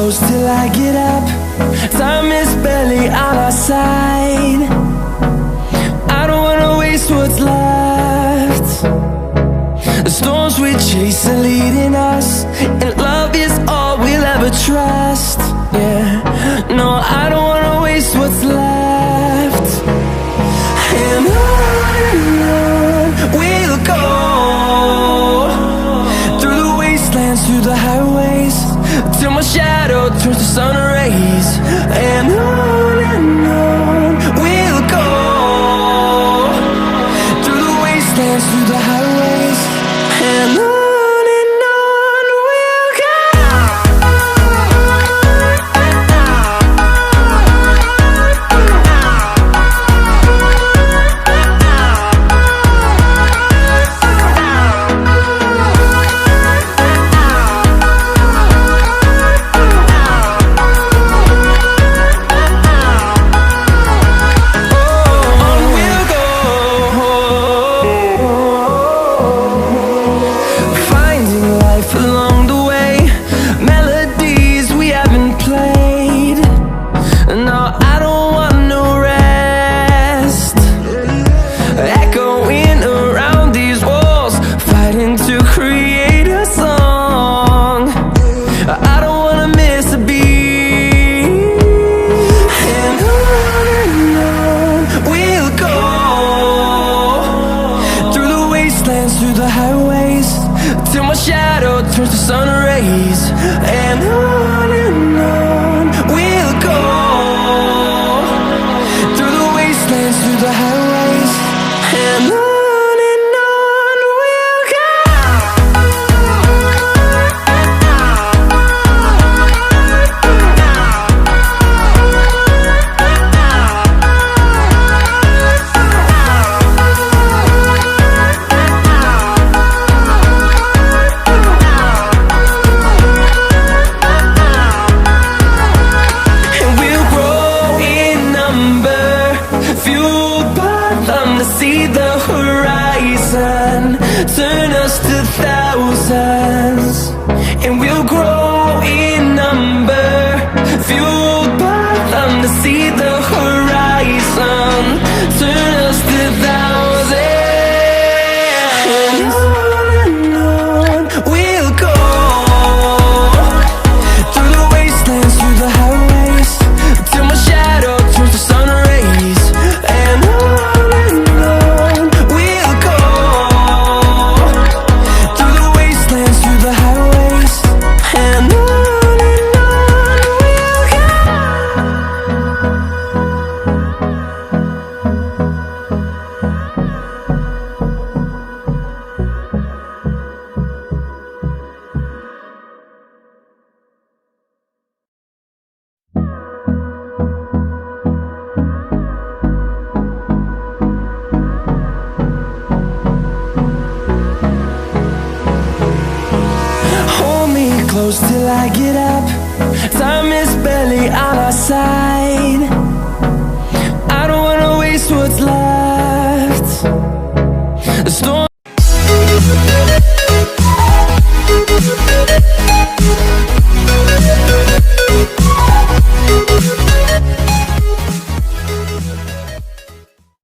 close till I get up. Time is barely on our side. I don't wanna waste what's left. The storms we chase are leading us, and love is all we'll ever trust. Yeah, no, I don't wanna waste what's left. And on we'll go, through the wastelands, through the highways, till my shadow turns to sun rays. And on we'll go, through the wastelands, through the highways, and on we'll go. Through the highways, till my shadow turns to sun rays. And on we'll go, through the wastelands, through the highways, and on we'll go. See the horizon, turn us to thousands, and we'll grow in number, fueled by them. To see the horizon, turn us to thousands, and on we'll go, through the wastelands, through the highways, till my shadow turns to sun rays. And close till I get up. Time is barely on our side. I don't wanna waste what's left. The storm